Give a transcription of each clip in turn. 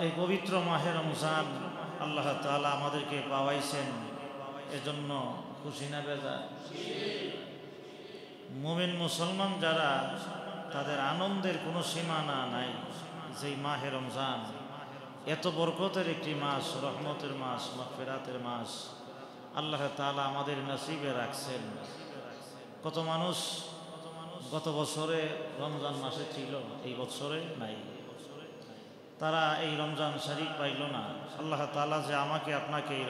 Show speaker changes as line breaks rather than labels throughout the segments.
এই পবিত্র মাহে রমজান আল্লাহ তাআলা আমাদেরকে পাওয়াইছেন, এজন্য খুশি না বেজার? মুমিন মুসলমান যারা, তাদের আনন্দের কোনো সীমানা নাই। যেই মাহে রমজান এত বরকতের একটি মাস, রহমতের মাস, মাগফিরাতের মাস আল্লাহ তাআলা আমাদের নসিবে রাখছেন। কত মানুষ গত বছরে রমজান মাসে ছিল, এই বছরে নাই, তারা এই রমজান শরীফ পাইল না। আল্লাহ তাআলা যে আমাকে আপনাকে এই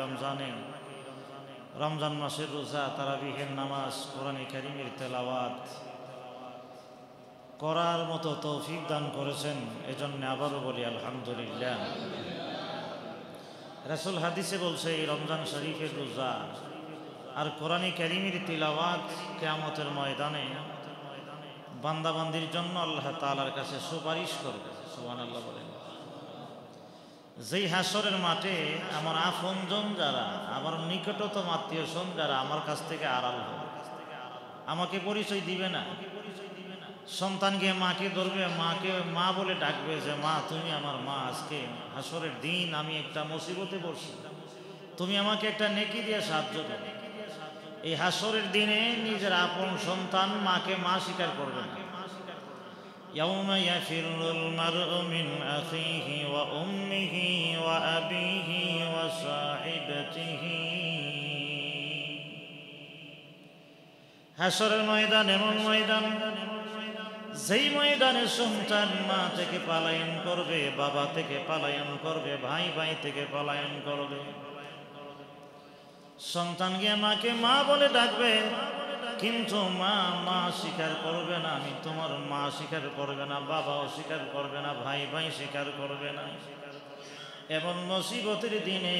রমজান মাসের রোজা, তারাবিহের নামাজ, কোরআনে কারীমের তেলাওয়াত করার মতো তৌফিক দান করেছেন, এজন্য আবারও বলি আলহামদুলিল্লাহ। রাসূল হাদিসে বলছে, এই রমজান শরীফের রোজা আর কোরআনে কারীমের তিলাওয়াত কিয়ামতের ময়দানে বান্দাবান্দির জন্য আল্লাহ তাআলার কাছে সুপারিশ করবে। সুবহানাল্লাহ বলেন। যেই হাসরের মাঠে আমার আপনজন যারা, আমার নিকটতম আত্মীয়স্বজন যারা আমার কাছ থেকে আড়াল হবে, আমাকে পরিচয় দিবে না। সন্তান গিয়ে মাকে ধরবে, মাকে মা বলে ডাকবে যে মা তুমি আমার মা, আজকে হাসরের দিন আমি একটা মুসিবতে পড়ছি, তুমি আমাকে একটা নেকি দিয়ে সাহায্য করো। এই হাসরের দিনে নিজের আপন সন্তান মাকে মা স্বীকার করবে না। يوم يفر المرء من أخيه وأمه وأبيه وصاحبته। হাসরের ময়দান এমন ময়দান, যেই ময়দানে সন্তান মা থেকে পলায়ন করবে, বাবা থেকে পলায়ন করবে, ভাই ভাই থেকে পলায়ন করবে। সন্তান গিয়ে মাকে মা বলে ডাকবে, কিন্তু মা স্বীকার করবে না, আমি তোমার মা স্বীকার করবে না, বাবাও স্বীকার করবে না, ভাই ভাই স্বীকার করবে না। এবং মুসিবতের দিনে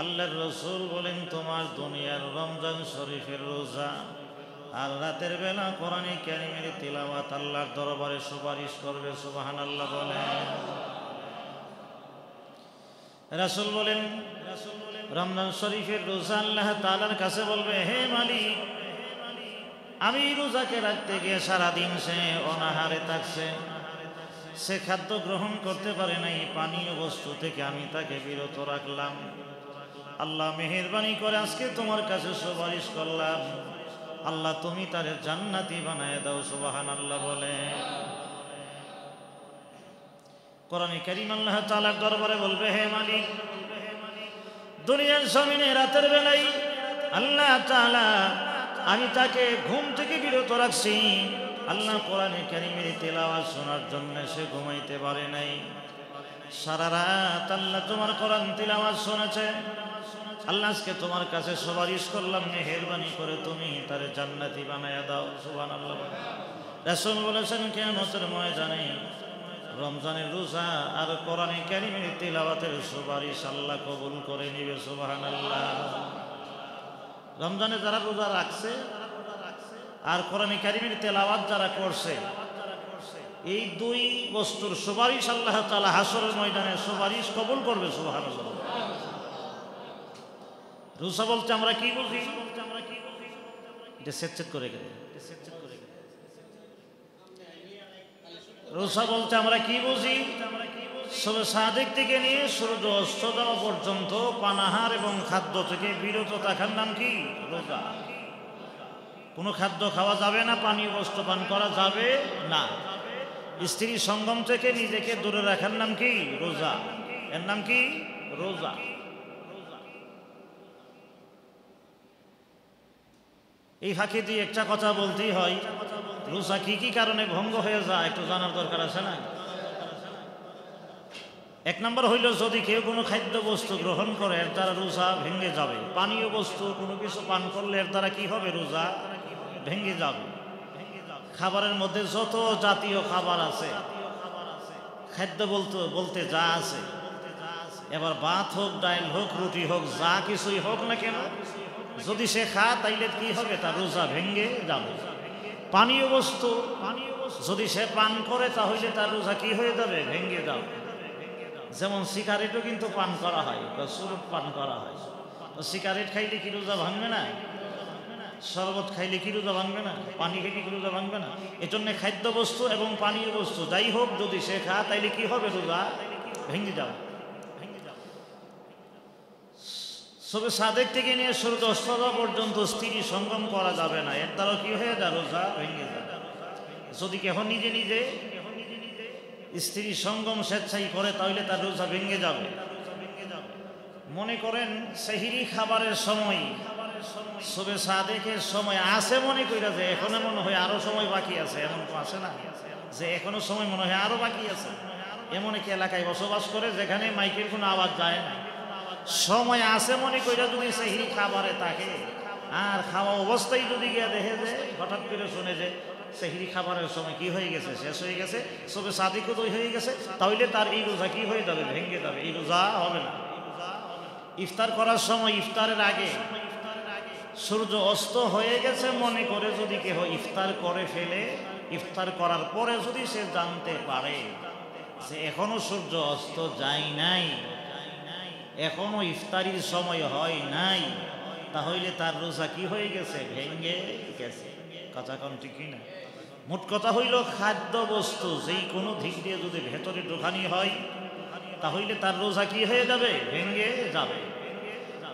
আল্লাহর রাসূল বলেন, তোমার দুনিয়ার রমজান শরীফের রোজা আর রাতের বেলা কোরআনে কারীমের তিলাওয়াত আল্লাহর দরবারে সুপারিশ করবে। সুবহানাল্লাহ বলেন। রাসূল বলেন, রমজান শরীফের রোজা আল্লাহ তাআলার কাছে বলবে, হে মালিক, আমি রোজাকে রাখতে গিয়ে সারাদিন সে অনাহারে থাকছে, সে খাদ্য গ্রহণ করতে পারে নাই, পানীয় বস্তু থেকে আমি তাকে বিরত রাখলাম। আল্লাহ মেহেরবানি করে আজকে তোমার কাছে সুপারিশ করলাম, আল্লাহ তুমি তার জান্নাতি বানায় দাও। সুবহানাল্লাহ বলে। কোরআনে কারীম আল্লাহ তাআলার দরবারে বলবে, হে মালিক, দুনিয়ার জমিনে রাতের বেলায় আল্লাহ তাআলা আমি তাকে ঘুম থেকে বিরত রাখছি। আল্লাহ কোরআনে কারীমের তেলাওয়াত শোনার জন্য সে ঘুমাইতে পারে নাই। সারা রাত আল্লাহ তোমার কোরআন তেলাওয়াত শুনেছে। আল্লাহ আজকে তোমার কাছে সুপারিশ করলাম, মেহেরবানি করে তুমি তার জান্নাতি বানায়া দাও। সুবহানাল্লাহ। রাসূল বলেছেন, কিয়ামতের ময়দানে রমজানের রোজা আর কোরআনে কারীমের তেলাওয়াতের সুপারিশ আল্লাহ কবুল করে নিবে। সুবহানাল্লাহ। রমজানে যারা রোজা রাখছে আর কোরআনে কারীমের তেলাওয়াত যারা করছে, এই দুই বস্তুর সুপারিশ আল্লাহ তাআলা হাসরের ময়দানে সুপারিশ কবুল করবে। সুবহানাল্লাহ। রোজা বলতে আমরা কি বুঝি? এটা সেট করে গেলে রোজা বলতে আমরা কি বুঝি? সবে সাদেক থেকে নিয়ে সূর্য অস্ত যাওয়া পর্যন্ত পানাহার এবং খাদ্য থেকে বিরত থাকার নাম কি? রোজা। কোনো খাদ্য খাওয়া যাবে না, পানীয় বস্তু পান করা যাবে না। স্ত্রী সঙ্গম থেকে নিজেকে দূরে রাখার নাম কি? রোজা। এর নাম কি? রোজা। এই ফাঁকে দিয়ে একটা কথা বলতেই হয়, রোজা কি কি কারণে ভঙ্গ হয়ে যায় একটু জানার দরকার আছে না? এক নম্বর হইল, যদি কেউ কোনো খাদ্য বস্তু গ্রহণ করে এর দ্বারা রোজা ভেঙে যাবে। পানীয় বস্তু কোনো কিছু পান করলে এর দ্বারা কি হবে? রোজা ভেঙে যাবে। খাবারের মধ্যে যত জাতীয় খাবার আছে, খাদ্য বলতে যা আছে, এবার ভাত হোক, ডাল হোক, রুটি হোক, যা কিছুই হোক না কেন, যদি সে খায় তাইলে কি হবে? তার রোজা ভেঙে যাবে। পানীয় বস্তু যদি সে পান করে তাহলে তার রোজা কি হয়ে যাবে? ভেঙে যাবে। যেমন সিগারেটও কিন্তু পান করা হয়, সুরুট পান করা হয়। সিগারেট খাইলে কি রোজা ভাঙবে না? শরবত খাইলে কি রোজা ভাঙবে না? পানি খেলে কি রোজা ভাঙবে না? এজন্য খাদ্য বস্তু এবং পানীয় বস্তু যাই হোক যদি সে খায় তাইলে কি হবে? রোজা ভেঙে যাবে। সবে সাদেক থেকে নিয়ে সূর্য অস্ত যাওয়া পর্যন্ত স্ত্রী সঙ্গম করা যাবে না, এর দ্বারা কি হয়ে যায়? রোজা ভেঙে যায়। যদি কেহ নিজে নিজে স্ত্রী সঙ্গম স্বেচ্ছাই করে তাহলে তার রোজা ভেঙে যাবে। মনে করেন সেহরি খাবারের সময়, সবে সাদেকের সময় আসে, মনে কইরা যে এখনো মনে হয় আরো সময় বাকি আছে, এমন তো আসে না যে এখনো সময় মনে হয় আরো বাকি আছে। এমন এক এলাকায় বসবাস করে যেখানে মাইকের কোনো আওয়াজ যায় না, সময় আছে মনে কইরা যদি সেহরি খাবারে থাকে, আর খাওয়া অবস্থায় যদি গিয়ে দেখে যে হঠাৎ করে শুনে যে সেহরি খাবারের সময় কি হয়ে গেছে, শেষ হয়ে গেছে, সবে সাদিকও দই হয়ে গেছে, তাহলে তার এই রোজা কি হয়ে যাবে? ভেঙে যাবে। এই রোজা হবে না। ইফতার করার সময়, ইফতারের আগে সূর্য অস্ত হয়ে গেছে মনে করে যদি কেহ ইফতার করে ফেলে, ইফতার করার পরে যদি সে জানতে পারে যে এখনো সূর্য অস্ত যায় নাই, এখনো ইফতারির সময় হয় নাই, তাহলে তার রোজা কি হয়ে গেছে? ভেঙে গেছে। কথা কোন ঠিক না? মোট কথা হইল খাদ্য বস্তু যেই কোনো দিক দিয়ে যদি ভেতরে ঢোকানি হয় তাহলে তার রোজা কি হয়ে যাবে? ভেঙে যাবে।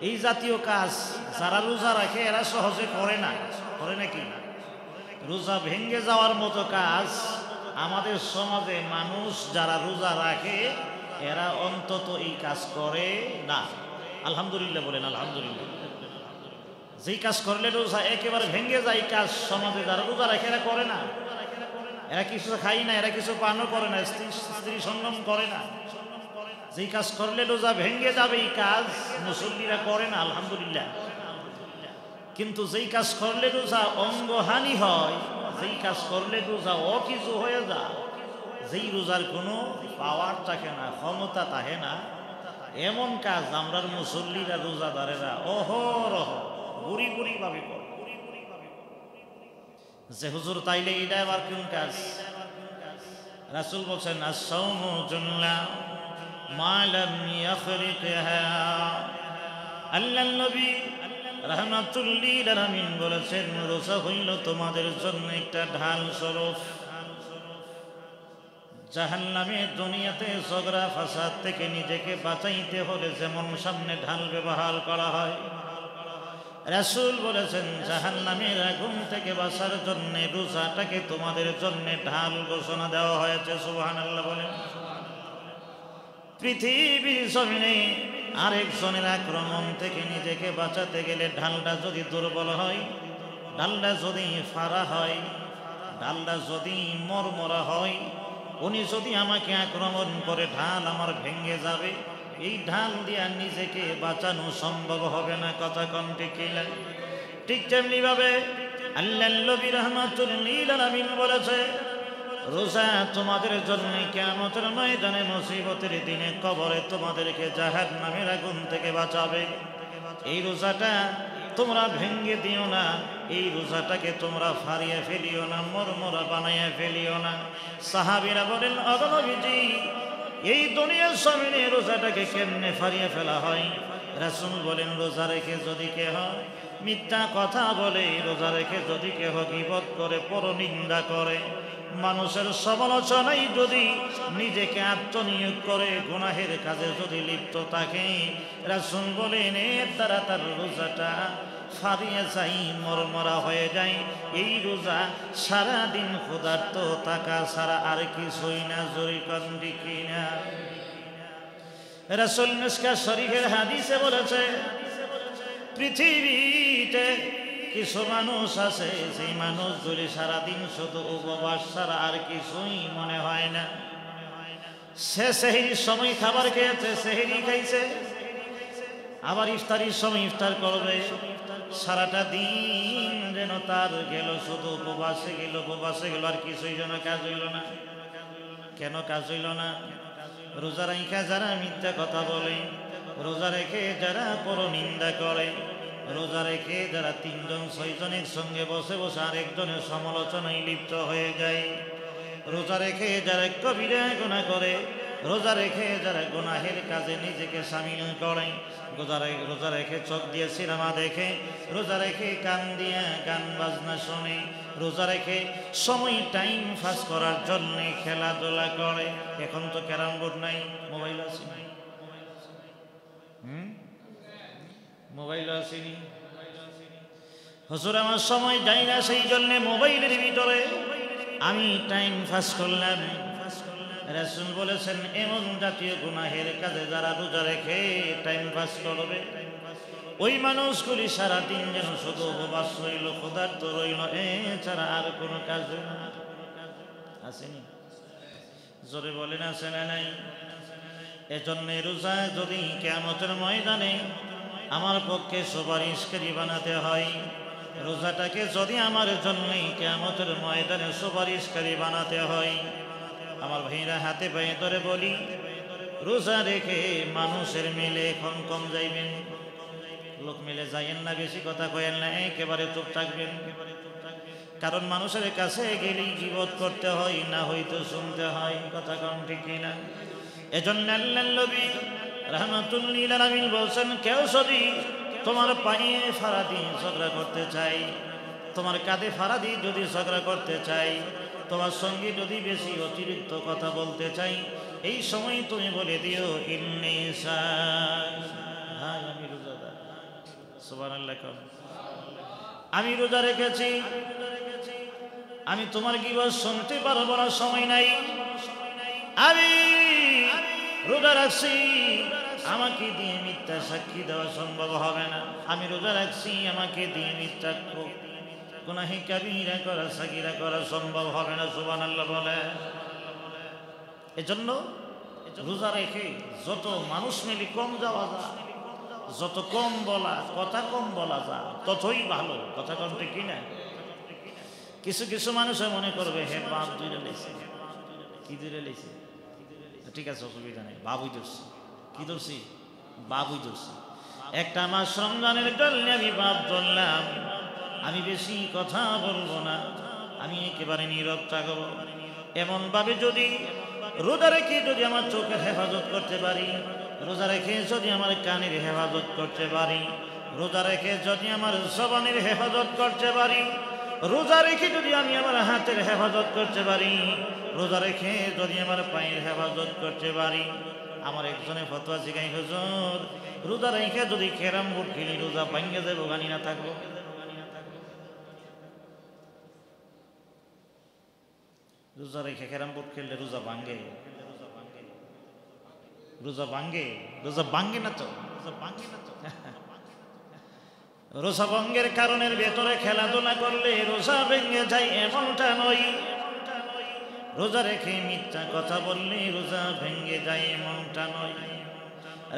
এই জাতীয় কাজ যারা রোজা রাখে এরা সহজে করে না, করে নাকি? রোজা ভেঙে যাওয়ার মতো কাজ আমাদের সমাজে মানুষ যারা রোজা রাখে এরা অন্তত এই কাজ করে না। আলহামদুলিল্লাহ বলেন আলহামদুলিল্লাহ। যেই কাজ করলে রোজা একেবারে ভেঙে যায়, কাজ সমাজে যারা রোজা রাখে এরা করে না। এরা কিছু খায় না, এরা কিছু পানও করে না, স্ত্রী সঙ্গম করে না। যেই কাজ করলে রোজা ভেঙে যাবে এই কাজ মুসল্লিরা করে না, আলহামদুলিল্লাহ। কিন্তু যেই কাজ করলে রোজা অঙ্গহানি হয়, যেই কাজ করলে রোজা অকিছু হয়ে যায়, যেই রোজার কোনো পাওয়ার থাকে না, ক্ষমতা থাকে না, এমন কাজ আমরার মুসল্লিরা রোজাদারেরা অহরহ বুড়ি বুড়ি ভাবে করে। যে হুজুর তাইলে এটা আবার কোন কাজ? রাসূল বলেন আস-সাওমু জুন্নাহ মা লাম ইয়াখরিকহা। আল্লাহর নবী রাহমাতুল লিল আলামিন বলেছেন রোজা হইল তোমাদের জন্য একটা ঢাল স্বরূপ। জাহান্নামে দুনিয়াতে ঝগড়া ফাসাদ থেকে নিজেকে বাঁচাইতে হলে যেমন সামনে ঢাল ব্যবহার করা হয়, রাসূল বলেছেন জাহান্নামের আগুন থেকে বাঁচার জন্য রোজাটাকে তোমাদের জন্য ঢাল ঘোষণা দেওয়া হয়েছে। সুবহানাল্লাহ বলেন। পৃথিবীর জমিনে আরেকজনের আক্রমণ থেকে নিজেকে বাঁচাতে গেলে ঢালটা যদি দুর্বল হয়, ঢালটা যদি ফাড়া হয়, ঢালটা যদি মরমরা হয়, উনি যদি আমাকে আক্রমণ করে ঢাল আমার ভেঙে যাবে, এই ঢাল দিয়া নিজেকে বাঁচানো সম্ভব হবে না। কথা কোন ঠিক না? ঠিক তেমনি ভাবে আল্লাহর নবী রাহমাতুল লিল আলামিন বলেছে রোজা তোমাদের জন্য কিয়ামতের ময়দানে মুসিবতের দিনে কবরে তোমাদেরকে জাহান্নামের আগুন থেকে বাঁচাবে। এই রোজাটা তোমরা ভেঙে দিও না, এই রোজাটাকে তোমরা ফাড়িয়ে ফেলিও না, মরমরা বানাইয়া ফেলিও না। সাহাবীরা বলেন ওগো নবীজি, এই দুনিয়ার সামনে রোজাটাকে কেমনে ফাড়িয়ে ফেলা হয়? রাসূল বলেন রোজা রেখে যদি কেহ মিথ্যা কথা বলে, রোজা রেখে যদি কেহ গীবত করে, পরনিন্দা করে, মানুষের সমালোচনায় যদি নিজেকে আত্মনিয়োগ করে, গুনাহের কাজে যদি লিপ্ত থাকে, রাসূল বলেন এর দ্বারা তার রোজাটা ফারিয়ে যাই, মরমরা হয়ে যায়। এই রোজা সারাদিন ক্ষুধার্ত থাকা ছাড়া আর কিছুই না। জোরে কোন ঠিক না? রাসূল মিশকাত শরীফের হাদিসে বলেছে পৃথিবীতে কিছু মানুষ আছে, সেই মানুষগুলি সারাদিন শুধু উপবাস ছাড়া আর কিছুই মনে হয় না। সে সেহরির সময় খাবার খেয়েছে, সেহরি খাইছে, আবার ইফতারির সময় ইফতার করবে, সারাটা দিন যেন তার গেল শুধু উপবাসে গেল, উপবাসে গেল, আর কিছুই যেন কাজ হইল না। কেন কাজ হইল না? রোজা রাইখা যারা মিথ্যা কথা বলে, রোজা রেখে যারা পরনিন্দা করে, রোজা রেখে যারা তিনজন ছয়জনের সঙ্গে বসে বসে আরেকজনের সমালোচনায় লিপ্ত হয়ে যায়, রোজা রেখে যারা কবিরা গুনাহ করে, রোজা রেখে যারা গুনাহের কাজে নিজেকে সামিল করে, রোজা রেখে চোখ দিয়ে সিনেমা দেখে, রোজা রেখে কান দিয়ে গান বাজনা শোনে, রোজা রেখে সময় টাইম পাস করার জন্য খেলাধুলা করে। এখন তো ক্যারাম বোর্ড নাই, মোবাইল আছে, মোবাইল আসেনি। হুজুর আমার সময় যাই না, সেই জন্য মোবাইলের ভিতরে আমি টাইম পাস করলাম। রাসূল বলেছেন এমন জাতীয় গুনাহের কাজে যারা রোজা রেখে টাইম পাস করবে, ওই মানুষগুলি সারাদিন যেন শুধু উপবাস রইল, ক্ষুধার্ত রইল, এছাড়া আর কোনো কাজ আসেনি। জোরে বলেন আছে না নাই? এজন্য রোজা যদি কিয়ামতের ময়দানে আমার পক্ষে সুপারিশকারী বানাতে হয়, রোজাটাকে যদি আমার জন্য কিয়ামতের ময়দানে সুপারিশকারী বানাতে হয়, আমার ভাইরা হাতে পায়ে ধরে বলি, রোজা রেখে মানুষের মিলে এখন কম যাইবেন, লোক মিলে যাইয়েন না, বেশি কথা কয়েন না, একেবারে চুপ থাকবেন। কারণ মানুষের কাছে গেলেই গীবত করতে হয়, না হয়তো শুনতে হয়, কথা কম ঠিক কিনা? এজন্য আল্লাহর নবী রাহমাতুল লিল আলামিন বলছেন, কেউ যদি তোমার পায়ে ফাড়া দিয়ে ঝগড়া করতে চাই, তোমার কাঁধে ফাড়া দিয়ে যদি ঝগড়া করতে চাই, তোমার সঙ্গে যদি বেশি অতিরিক্ত কথা বলতে চাই, এই সময় তুমি বলে দিও ইন্নী সাইম, ভাই আমি রোজাদার, সুবহানাল্লাহ, আমি রোজা রেখেছি, আমি তোমার গীবত শুনতে পারবো না, সময় নাই, আমি রোজা রাখছি, আমাকে দিয়ে মিথ্যা সাক্ষী দেওয়া সম্ভব হবে না, আমি রোজা রাখছি, আমাকে দিয়ে মিথ্যা গুনাহে কাবীরা করা সাগীরা করা সম্ভব হবে না, সুবহানাল্লাহ বলে। এজন্য রোজা রেখে যত মানুষ মিলে কম যাওয়া যায়, যত কম বলা কথা কম বলা যায় ততই ভালো, কথা কম ঠিক কিনা? কিছু কিছু মানুষে মনে করবে হে বাপ দুইটা লেছে, কি দুইটা লেছে, ঠিক আছে অসুবিধা নেই, বাবুই ধরছি, কি ধরছি, বাবুই ধরছি, একটা মাস রমজানের জন্য আমি বাপ ধরলাম, আমি বেশি কথা বলবো না, আমি একেবারে নীরব থাকবো। এমন ভাবে যদি রোজা রেখে যদি আমার চোখের হেফাজত করতে পারি, রোজা রেখে যদি আমার কানের হেফাজত করতে পারি, রোজা রেখে যদি আমার জবানের হেফাজত করতে পারি, রোজা রেখে যদি আমি আমার হাতের হেফাজত করতে পারি, রোজা রেখে যদি আমার পায়ের হেফাজত করতে পারি, আমার একজনে ফতোয়া শিখাই, হুজুর রোজা রেখে যদি ক্যারাম বোর্ড খেলি রোজা ভাঙ্গে যাবো, গানি না থাকবো। রোজা রেখে ক্যারাম বোর্ড খেললে রোজা ভাঙ্গে, রোজা ভাঙ্গে, রোজা ভাঙ্গে না তো, রোজা ভাঙ্গে না তো। রোজা ভঙ্গের কারণের ভেতরে খেলাধুলা করলে রোজা ভেঙে যায় এমনটা নয়, রোজা রেখে মিথ্যা কথা বললে রোজা ভেঙে যায় এমনটা নয়।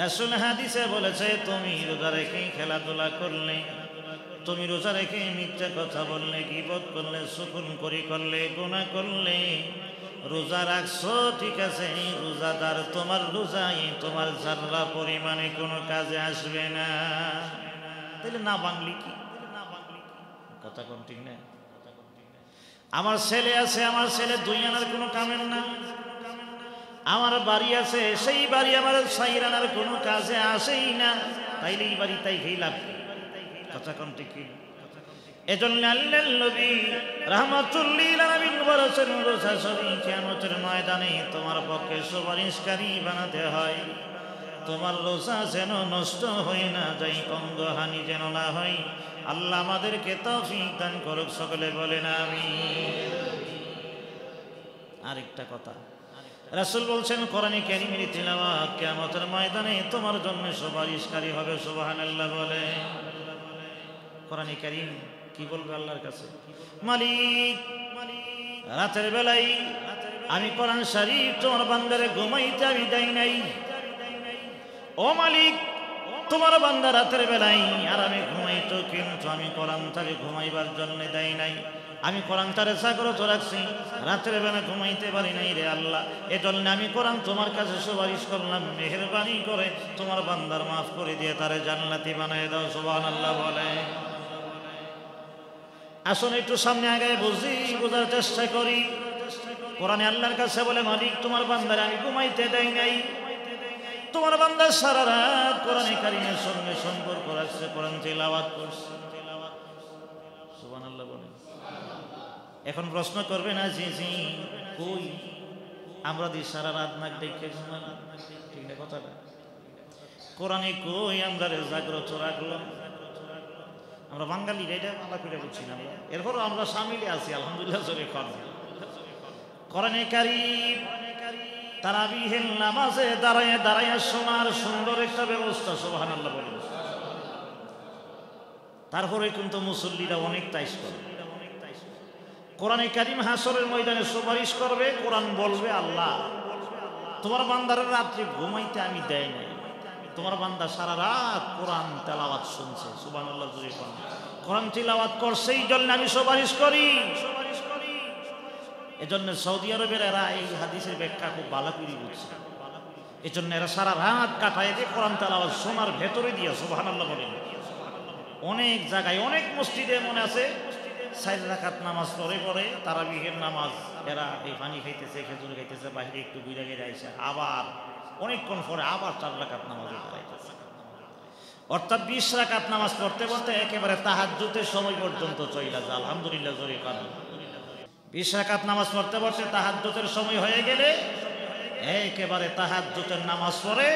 রাসূল হাদিসে বলেছে, তুমি রোজা রেখে খেলাধুলা করলে, তুমি রোজা রেখে মিথ্যা কথা বললে, গীবত করলে, সুকুনকরি করলে, গুনাহ করলে, রোজা রাখছো ঠিক আছে, রোজাদার, তোমার রোজায় তোমার যারা পরিমাণে কোনো কাজে আসবে না। তাহলে না বাংলি কি, কথা কোন ঠিক না? আমার ছেলে আছে, আমার ছেলে দুই আনার কোনো কামের না, আমার বাড়ি আছে, সেই বাড়ি আমার 4 আনার কোনো কাজে আসেই না, তাইলে এই বাড়ি তাই খেয়ে লাভ, কথা কোন ঠিক কি? এজন্য আল্লাহর নবী রাহমাতুল লিল আলামিন বলেছেন, রোজা যদি কিয়ামতের ময়দানে তোমার পক্ষে সুপারিশকারী বানাতে হয়, তোমার রোজা যেন নষ্ট হয় না যায়, অঙ্গহানি যেন না হয়। আল্লাহ আমাদেরকে তৌফিক দান করুক, সকলে বলেন আমিন। আরেকটা কথা, রাসূল বলছেন কোরআনে কারীমের তিলাওয়াত কিয়ামতের ময়দানে তোমার জন্য সুপারিশকারী হবে, সুবহানাল্লাহ বলে। কোরআনে কারীম কি বলবে আল্লাহর কাছে? মালিক, রাতের বেলায় আমি কোরআন শরীফ তোমার বান্দারে ঘুমাইতে আমি দেই নাই, ও মালিক তোমার বান্দা রাতের বেলায় আরামে ঘুমাইতো, কিন্তু আমি কোরআন তারে ঘুমাইবার জন্য দেই নাই, আমি কোরআন তারে জাগ্রত রাখছি, রাতের বেলা ঘুমাইতে পারি নাই রে আল্লাহ, এজন্য আমি কোরআন তোমার কাছে সুপারিশ করলাম, মেহেরবানি করে তোমার বান্দার মাফ করে দিয়ে তারে জান্নাতি বানায় দাও, সুবহানাল্লাহ বলে। আসুন একটু সামনে আগায় বুঝি, বোঝার চেষ্টা করি। কোরআনে আল্লাহর কাছে বলে, মালিক তোমার বান্দারে আমি ঘুমাইতে দেই নাই, তোমার বান্দা সারা রাত কোরআনে কারিমের সঙ্গে সম্পর্ক রাখছে, কোরআন তিলাওয়াত করছে। সুবহানাল্লাহ বলেন। এখন প্রশ্ন করবে না জি জি কই আমরা দি সারা রাত নাক দেখে ঘুমাই, ঠিক না কথাটা? কোরআনে কই আমরা জাগ্রত রাখলাম? আমরা বাঙালিরা এটা আল্লাহ করে বুঝছি না, এরপরও আমরা সামিলে আছি আলহামদুলিল্লাহ। জোরে কোরআনে কারীম তারাবিহের নামাজে দাঁড়ায় দাঁড়ায় শোনার সুন্দর একটা ব্যবস্থা। সুবহানাল্লাহ বলেন। তারপরে কিন্তু মুসল্লিরা অনেক তাইশ করে। কোরআনে কারীম হাসরের ময়দানে সুপারিশ করবে, কোরআন বলবে, আল্লাহ তোমার বান্দার রাত্রে ঘুমাইতে আমি দেই নাই, তোমার বান্দা সারা রাত কোরআন তেলাওয়াত শুনছে। সুবহানাল্লাহ। কোরআন তিলাওয়াত করছে এই জন্য আমি সুপারিশ করি। এজন্য সৌদি আরবের এরা এই হাদিসের ব্যাখ্যা খুব ভালো করে বুঝছে, এজন্য এরা সারা রাত কাটায় দিয়ে কোরআন তেলাওয়াত শোনার ভেতরে দিয়ে। সুবহানাল্লাহ বলেন। অনেক জায়গায় অনেক মসজিদে মনে আছে 4 রাকাত নামাজ পড়ে পড়ে তারাবিহের নামাজ, এরা এই পানি খাইতেছে, খেজুর খাইতেছে, বাইরে একটু ঘুরে ঘিরে আইসে আবার অনেকক্ষণ পরে আবার 4 রাকাত নামাজে দাঁড়াইতেছে। অর্থাৎ 20 রাকাত নামাজ পড়তে পড়তে একেবারে তাহাজ্জুদের সময় পর্যন্ত চলে যায়। আলহামদুলিল্লাহ জোরে কান। 20 রাকাত নামাজ পড়তে পড়তে তাহাজ্জুদের সময় হয়ে গেলে একেবারে তাহাজ্জুদের নামাজ পড়ে,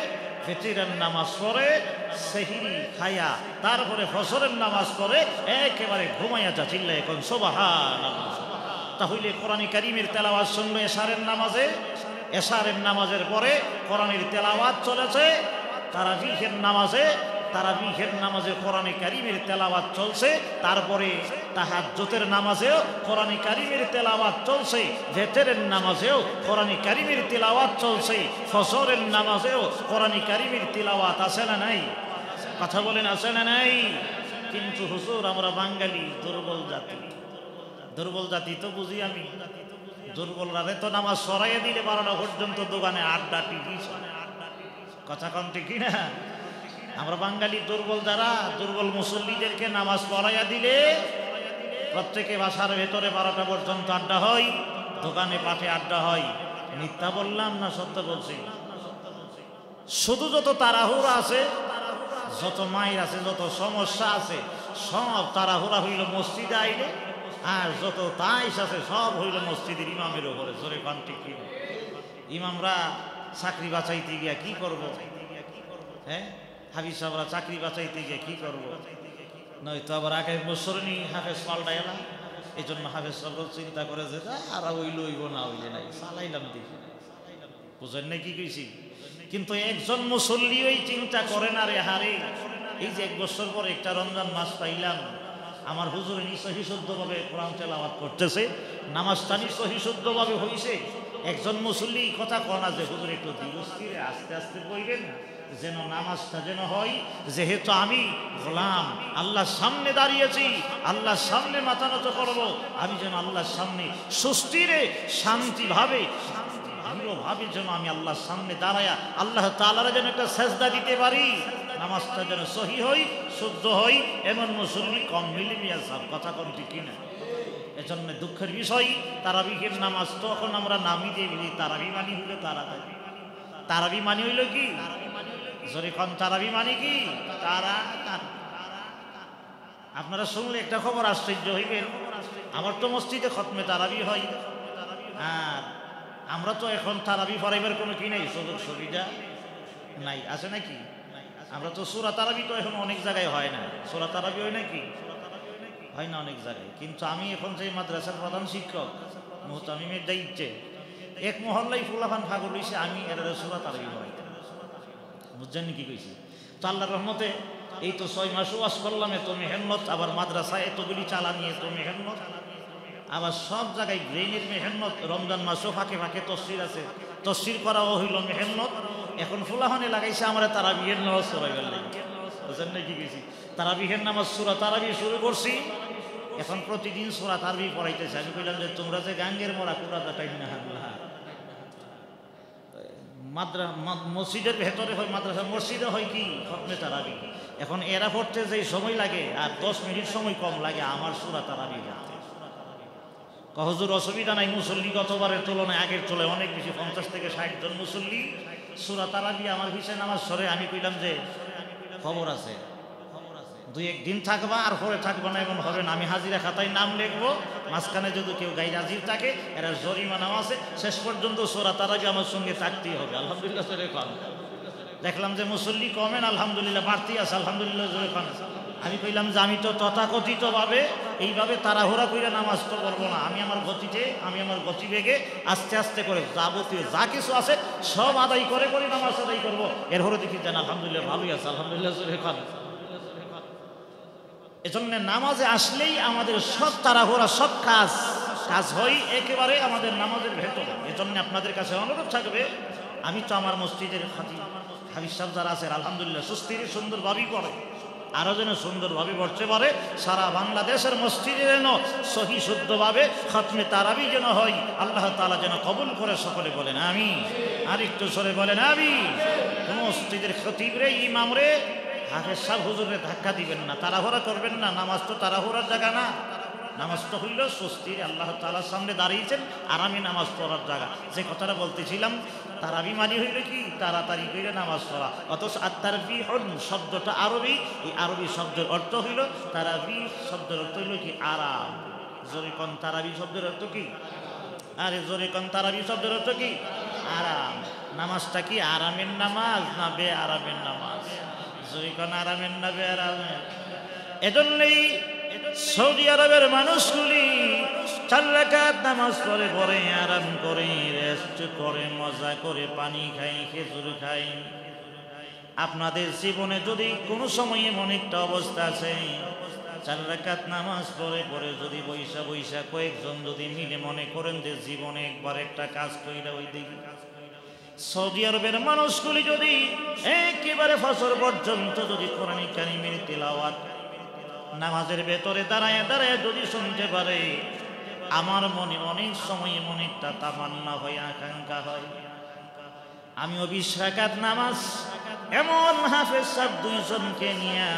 ফিতরের নামাজ পড়ে, সেহরি খায়া তারপরে ফজরের নামাজ পড়ে একেবারে ঘুমাইয়া যা। চিল্লায় এখন সুবহানাল্লাহ। তাহলে কোরআনে কারীমের তেলাওয়াত শুনবে এশারের নামাজে, এশারের নামাজের পরে কোরআনের তেলাওয়াত চলেছে, তারাবিহের নামাজে কোরআনে কারীমের তেলাওয়াত চলছে, তারপরে তাহাজ্জুদের নামাজেও কোরআনে কারীমের তেলাওয়াত চলছে, ভিতরের নামাজেও কোরআনে কারীমের তেলাওয়াত চলছে, ফজরের নামাজেও কোরআনে কারীমের তেলাওয়াত আছে না নাই? কথা বলেন আছে না নাই? কিন্তু হুজুর আমরা বাঙালি দুর্বল জাতি, দুর্বল জাতি তো বুঝি আমি। দুর্বলরা তো নামাজ সরাইয়া দিলে 12টা পর্যন্ত দোকানে আড্ডা, টিভি। কথা কন ঠিক না? আমরা বাঙালি দুর্বল যারা, দুর্বল মুসল্লিদেরকে নামাজ পড়াইয়া দিলে প্রত্যেকে বাসার ভেতরে 12টা পর্যন্ত আড্ডা হয়, দোকানে পাঠে আড্ডা হয়। মিথ্যা বললাম না সত্য বলছি? শুধু যত তাড়াহুড়া আছে, যত মায়ের আছে, যত সমস্যা আছে, সব তাড়াহুড়া হইল মসজিদে আইলে, আর যত তাইশ আছে সব হইল মসজিদের ইমামের উপরে। জোরে কান ঠিক কি? ইমামরা চাকরি বাঁচাইতে গিয়া কি করব? হ্যাঁ, হাফিজ সাহেবরা চাকরি বাঁচাইতে গিয়ে কি করবো? নয়তো আবার আগামী বছর নি হাফেজ পাল্টাই এলাম। এই জন্য হাফেজ সাহেব চিন্তা করে যে আর হইল হইব না হইলে নাই, চালাইলাম দেখি। বুঝেন না কি কইছি? কিন্তু একজন মুসল্লি ওই চিন্তা করে না রে, হারে এই যে 1 বছর পর একটা রমজান মাস পাইলাম, আমার হুজুর সহি শুদ্ধভাবে কোরআন তেলাওয়াত করতেছে, নামাজটানি সহি শুদ্ধভাবে হইছে। একজন মুসল্লি কথা কয় না যে হুজুর একটু ধীরস্থিরে আস্তে আস্তে বলবেন, যেন নামাজটা যেন হয়, যেহেতু আমি গোলাম, আল্লাহর সামনে দাঁড়িয়েছি, আল্লাহর সামনে মাথা নত করবো, আমি যেন আল্লাহর সামনে সুস্থিরে শান্তিভাবে ভাবে যেন আমি আল্লাহর সামনে দাঁড়ায়া আল্লাহ তাআলার যেন একটা সেজদা দিতে পারি, নামাজটা যেন সহি হই, শুদ্ধ হই, এমন মুসল্লি কম মিলিমিয়া সব। কথা কম ঠিক কিনা? এজন্য দুঃখের বিষয়, তারাবিহের নামাজ তো এখন আমরা নামি দিয়ে বলি তারাবি মানি হইলে তাড়াতাড়ি। তারাবি মানি হইল কি? জোরে কন, তারাবি মানে কি? তারা আপনারা শুনলে একটা খবর আশ্চর্য হইবেন। আমার তো মসজিদে খতমে তারাবি হয়, আর আমরা তো এখন তারাবি পড়াইবার কোনো কি নাই, সুযোগ সুবিধা নাই। আছে নাকি? আমরা তো সূরা তারাবি তো এখন অনেক জায়গায় হয় না। সূরা তারাবি হয় নাকি? হয় না অনেক জায়গায়। কিন্তু আমি এখন যে মাদ্রাসার প্রধান শিক্ষক, মুহতামিমের দায়িত্বে, এক মহল্লায় ফুলাফান ফাগল হইছে, আমি এরা সূরা তারাবি পড়াইতাম। বুঝছেন কি কইছি? তো আল্লাহর রহমতে এই তো 6 মাস ওয়াজ করলাম, এত মেহনত, আবার মাদ্রাসায় এতগুলি চালানি, এত মেহনত, আবার সব জায়গায় ব্রেইনের মেহনত। রমজান মাসও ফাঁকে ফাঁকে তফসির আছে, তফসির করাও হইল মেহনত। এখন ফুলাফানে লাগাইছে আমরা তারাবিহের নামাজ পড়াইবার লাগি। বুঝছেন না কি কইছি? তারাবিহের নামাজ সূরা তারাবি শুরু করছি, এখন প্রতিদিন সূরা তারাবি পড়াইতেছে। আমি কইলাম যে তোমরা যে গাঙ্গের মোড়া কুড়াটা টাইম না মসজিদের ভেতরে হয়, মাদ্রাসা মসজিদে হয় কি খতমে তারাবি। এখন এরা পড়তে যে সময় লাগে আর 10 মিনিট সময় কম লাগে আমার সূরা তারাবি পড়তে। হুজুর অসুবিধা নাই, মুসল্লি গতবারের তুলনায় আগের তুলনায় অনেক বেশি, 50 থেকে 60 জন মুসল্লি সূরা তারাবি আমার হিসেবে নামাজ সরে। আমি কইলাম যে খবর আছে, 2-1 দিন থাকবা আর পরে থাকবা না এমন হবে না। আমি হাজিরা খাতায় নাম লিখবো, মাঝখানে যদি কেউ গাই হাজির থাকে এরা জরিমানাও আছে, শেষ পর্যন্ত সূরা তারাবি আমার সঙ্গে থাকতেই হবে। আলহামদুলিল্লাহ জোরে খান। দেখলাম যে মুসল্লি কমেন, আলহামদুলিল্লাহ বাড়তি আছে, আলহামদুলিল্লাহ জোরে খান। আমি কইলাম যে আমি তো তথাকথিতভাবে এইভাবে তাড়াহুড়া করে নামাজ তো করবো না, আমি আমার গতিতে, আমি আমার গতিবেগে আস্তে আস্তে করে যাবতীয় যা কিছু আছে সব আদায় করে করে নামাজ আদায় করবো। এর হরে দেখি যেন আলহামদুলিল্লাহ ভালোই আছে, আলহামদুলিল্লাহ জোরে খান। এজন্য নামাজে আসলেই আমাদের সব তাড়াহুড়া সব কাজ হয় একেবারে আমাদের নামাজের ভেতর। এজন্য আপনাদের কাছে অনুরোধ থাকবে, আমি তো আমার মসজিদের হাফিজ সাহেব যারা আছে আলহামদুলিল্লাহ সুস্থির সুন্দরভাবেই পড়ে, আরও যেন সুন্দরভাবে পড়তে পারে। সারা বাংলাদেশের মসজিদে যেন সহি শুদ্ধভাবে খতমে তারাবি যেন হয়, আল্লাহ তাআলা যেন কবুল করে। সকলে বলেন আমিন। আর একটু সরে বলেন আমিন। মসজিদের খতিবরে, ইমামরে, হাফেজ সাহেব হুজুরে ধাক্কা দিবেন না, তাড়াহুড়া করবেন না। নামাজ তো তাড়াহুড়ার জায়গা না, নামাজ তো হইল স্বস্তির, আল্লাহ তাআলার সামনে দাঁড়িয়েছেন আরামে নামাজ পড়ার জায়গা। যে কথাটা বলতেছিলাম, তারাবি মানে হইল কি তাড়াতাড়ি করে নামাজ পড়া। অথচ আত-তারবিহুন শব্দটা আরবি, এই আরবি শব্দের অর্থ হইল, তারাবি শব্দের অর্থ হইল কি আরাম। জোরে কোন তারাবি শব্দের অর্থ কি? আরে জোরে কোন তারাবি শব্দের অর্থ কি? আরাম। নামাজটা কি আরামের নামাজ না বে আরামের নামাজ? জোরে কোন আরামের না বে আরামের? এজন্যই সৌদি আরবের মানুষগুলি 4 রাকাত নামাজ পড়ে পরে আরাম করে, রেস্ট করে, মজা করে, পানি খাই, খেজুর খাই। আপনাদের জীবনে যদি কোনো সময় এমন একটা অবস্থা আছে, 4 রাকাত নামাজ পড়ে পরে যদি বৈশা কয়েকজন যদি মিলে মনে করেন যে জীবনে একবার একটা কাজ কইরা ওই দেখি, সৌদি আরবের মানুষগুলি যদি একেবারে ফজর পর্যন্ত যদি কোরআন কারীমের তিলাওয়াত নামাজের ভেতরে দাঁড়ায় দাঁড়ায় যদি শুনতে পারে, আমার মনে অনেক সময় মনে একটা তামান্না হয়, আকাঙ্ক্ষা হয়, আমিও 20 রাকাত নামাজ এমন হাফেজ সাহেব 2 জনকে নিয়ে,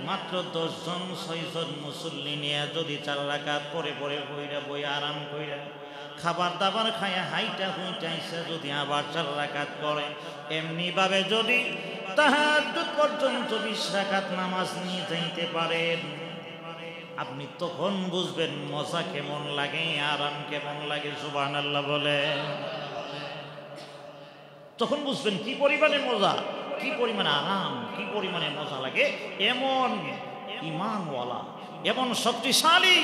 মাত্র 10 জন 6 জন মুসল্লি নিয়ে যদি 4 রাকাত পরে পরে বই আরাম কইরা খাবার দাবার খায়া হাইটা হুইটাইছে যদি আবার 4 রাকাত করে, এমনি ভাবে যদি তাহাজ্জুদ পর্যন্ত 20 রাকাত নামাজ নিয়ে যাইতে পারেন, আপনি তখন বুঝবেন মজা কেমন লাগে, আরাম কেমন লাগে। সুবহানাল্লাহ বলে, তখন বুঝবেন কি পরিমাণে মজা, কি পরিমাণে আরাম, কি পরিমাণে মজা লাগে। এমন ঈমানওয়ালা, এমন শক্তিশালী,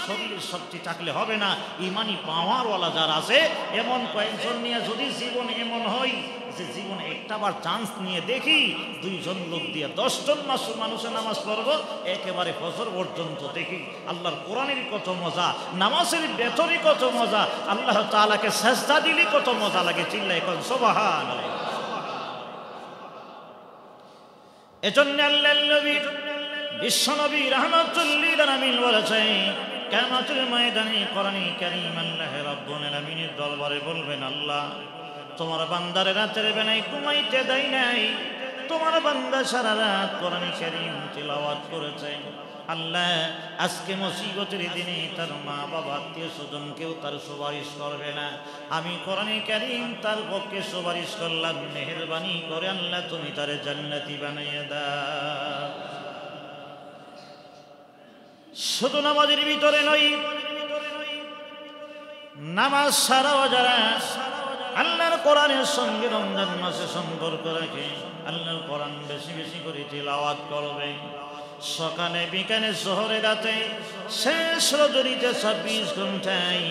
শরীরের শক্তি থাকলে হবে না, ইমানি পাওয়ারওয়ালা যারা আছে, এমন কয়েকজন নিয়ে যদি জীবন এমন হয় যে জীবনে একটাবার চান্স নিয়ে দেখি 2 জন লোক দিয়ে 10 জন মানুষের নামাজ পড়ব একেবারে ফজর পর্যন্ত, দেখি আল্লাহর কোরআনের কত মজা, নামাজের ভেতরে কত মজা, আল্লাহ তাআলাকে সেজদা দিলে কত মজা লাগে। চিল্লায় কোন সুবহানাল্লাহ। এজন্য আল্লাহর নবী বিশ্বনবী রাহমাতুল লিল আলামিন বলেছেন, কিয়ামতের ময়দানে কোরআন কারীম আল্লাহ রাব্বুল আলামিনের দরবারে বলবেন, আল্লাহ তোমার বান্দারে রাতের বেলায় ঘুমাইতে দেয় নাই, তোমার বান্দা সারা রাত কোরআন কারীম তিলাওয়াত করেছে, আল্লাহ আজকে মুসিবতের দিনে তার মা বাবা আত্মীয় স্বজন কেউ তার সুপারিশ করবে না, আমি কোরআন কারীম তার পক্ষে সুপারিশ করলাম, মেহেরবানি করে আল্লাহ তুমি তারে জান্নাতি বানাইয়া দাও। শুধু নামাজের ভিতরে নয়, নামাজ ছাড়াও যারা আল্লাহর কোরআনের সঙ্গে রমজান মাসে সম্পর্ক রাখে, আল্লাহর কোরআন বেশি বেশি করে তিলাওয়াত করবে, সকালে বিকালে শহরে রাতে শেষ রজনীতে 26 ঘন্টায়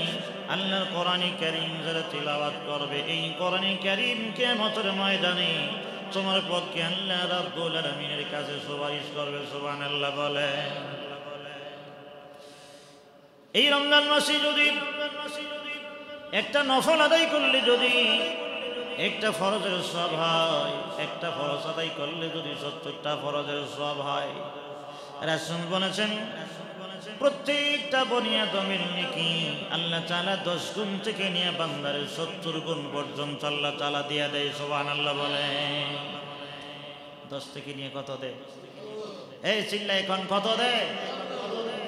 আল্লাহর কোরআন কারীম যারা তিলাওয়াত করবে, এই কোরআন কারীম কিয়ামতের ময়দানে তোমার পক্ষে আল্লাহ রাব্বুল আলামিনের কাছে সুপারিশ করবে। সুবহানাল্লাহ বলে, এই রমজান মাসে যদি একটা নফল আদায় করলে যদি একটা ফরজের সওয়াব হয়, একটা ফরজ আদায় করলে যদি 70টা ফরজের সওয়াব হয়, রাসূল বলেছেন প্রত্যেকটা বনি আদমের নেকি আল্লাহ তাআলা 10 গুণ থেকে নিয়ে বান্দারে 70 গুণ পর্যন্ত আল্লাহ তাআলা দিয়া দেয়। সুবহানাল্লাহ বলে, 10 থেকে নিয়ে কত দেয়? এই চিল্লা এখন কত দেয়?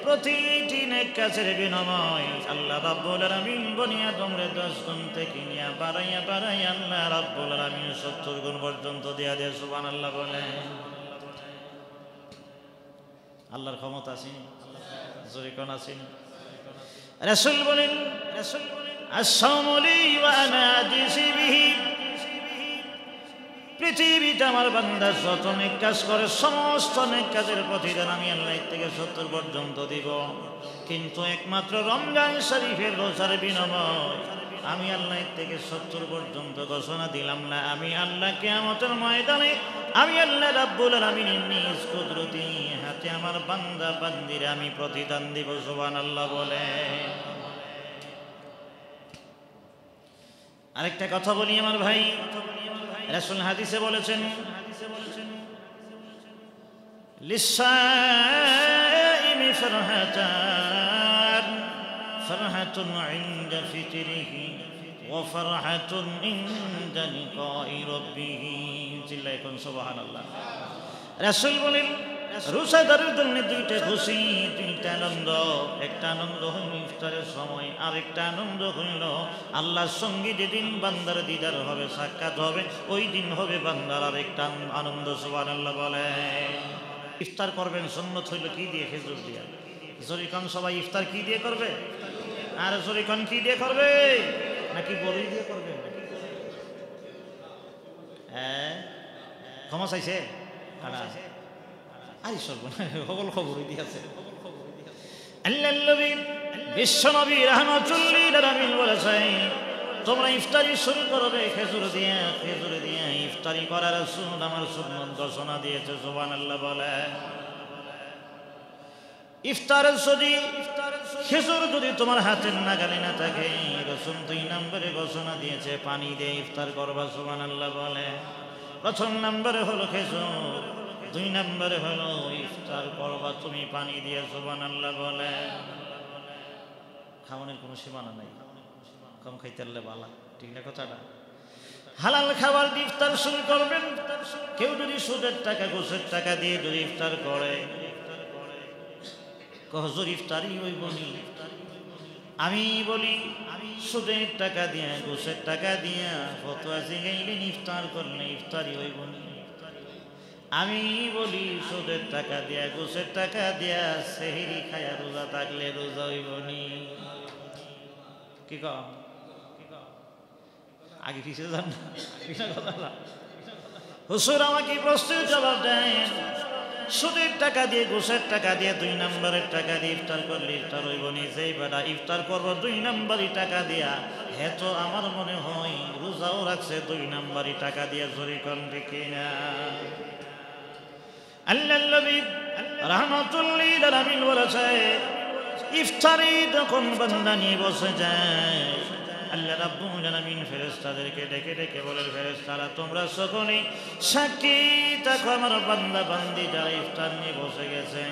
প্রতিটি নেক কাজের বিনিময় আল্লাহ রাব্বুল আলামিন বনি আদমরে 10 গুণ থেকে নিয়ে বাড়াইয়া আল্লাহ রাব্বুল আলামিন 70 গুণ পর্যন্ত দিয়া দেয়। সুবহানাল্লাহ বলেন। আল্লাহর ক্ষমতা আছে, জোরে কোন আছে? রাসূল বলেন আস-সাওমু লি ওয়া আনা আজজি বিহি, পৃথিবীতে আমার বান্দা যত নেক কাজ করে সমস্ত নেক কাজের প্রতিদান আমি আল্লাহ থেকে 70 পর্যন্ত দিব, কিন্তু একমাত্র রমজান শরীফের রোজার বিনিময় আমি আল্লাহ থেকে 70 পর্যন্ত ঘোষণা দিলাম না। আমি আল্লাহ কিয়ামতের ময়দানে আমি আল্লাহ রাব্বুল আলামিনের নিজ কুদরতি হাতে আমার বান্দা বান্দিরে আমি প্রতিদান দিব। সুবহানাল্লাহ বলে। আরেকটা কথা বলি আমার ভাই, রাসূল হাদিসে বলেছেন লিসাইমি ফারহাতুন ইনদা ফিতরিহি ওয়া ফারহাতুন ইনদা লিকাই রাব্বিহি। চিল্লায় কোন সুবহানাল্লাহ। রাসূল বলেন রোজাদারের জন্য দুইটা খুশি, দুইটা আনন্দ। একটা আনন্দ হইল ইফতারের সময়, আরেকটা আনন্দ হইল আল্লাহর সঙ্গে যেদিন বান্দার দিদার হবে, সাক্ষাৎ হবে, ওই দিন হবে বান্দার আরেকটা আনন্দ। সুবহানাল্লাহ বলে। ইফতার করবেন সুন্নত হইল কি দিয়ে? খেজুর দিয়ে। জরিকান সবাই ইফতার কি দিয়ে করবে? আর জরিকান কি দিয়ে করবে? নাকি বড়ি দিয়ে করবে? হ্যাঁ, ক্ষমা চাইছে আরে সকল খবরই দিয়েছে। আল্লাহর নবী বিশ্ব নবী রাহমাতুল লিল আলামিন বলেছেন তোমরা ইফতারি শুরু করবে খেজুর দিয়ে, খেজুর দিয়ে ইফতারি করার রাসূল আমার সুন্নাত ঘোষণা দিয়েছে। সুবহানাল্লাহ বলে। ইফতারের যদি খেজুর যদি তোমার হাতের নাগালে না থাকে, রাসূল 2 নম্বরে ঘোষণা দিয়েছে পানি দিয়ে ইফতার করবা। সুবহানাল্লাহ বলে। প্রথম নম্বরে হলো খেজুর, 2 নম্বরে হলো ইফতার করবা তুমি পানি দিয়ে। সুবহানাল্লাহ বলে। খাওয়ানোর কোনো সীমানা নাই, কম খাইতে পারলে ভালো, ঠিক না কথাটা? হালাল খাবার দিয়ে ইফতার শুরু করবেন। কেউ যদি সুদের টাকা ঘুষের টাকা দিয়ে যদি ইফতার করে, হুজুর ইফতারি হইব নি? আমি বলি সুদের টাকা দিয়া ঘুষের টাকা দিয়া ফতোয়া জিগাইলেন ইফতার করলে ইফতারি হইব নি? আমি বলি সুদের টাকা দিয়া ঘুষের টাকা দিয়া সেহরি খায়া রোজা থাকলে রোজা হইব নি? কি কম আগে কিসে যান না? হুজুর আমাকে প্রশ্নের জবাব দেন, সুদের টাকা দিয়ে ঘুষের টাকা দিয়ে 2 নম্বরের টাকা দিয়ে ইফতার করলে ইফতার হইব নি? যেই বেটা ইফতার করবো 2 নম্বরই টাকা দিয়া, হে তো আমার মনে হয় রোজাও রাখছে 2 নম্বরই টাকা দিয়া। জোরে কোন ঠিক না? আল্লাহর নবী রাহমাতুল লিল আলামিন বলেছে ইফতারি যখন বান্দা নিয়ে বসে যায়, আল্লাহ রাব্বুল আলামিন ফেরেশতাদেরকে ডেকে ডেকে বলেন, ফেরেশতারা তোমরা সকলেই সাক্ষী থাকো আমার বান্দা বান্দি যারা ইফতার নিয়ে বসে গেছে,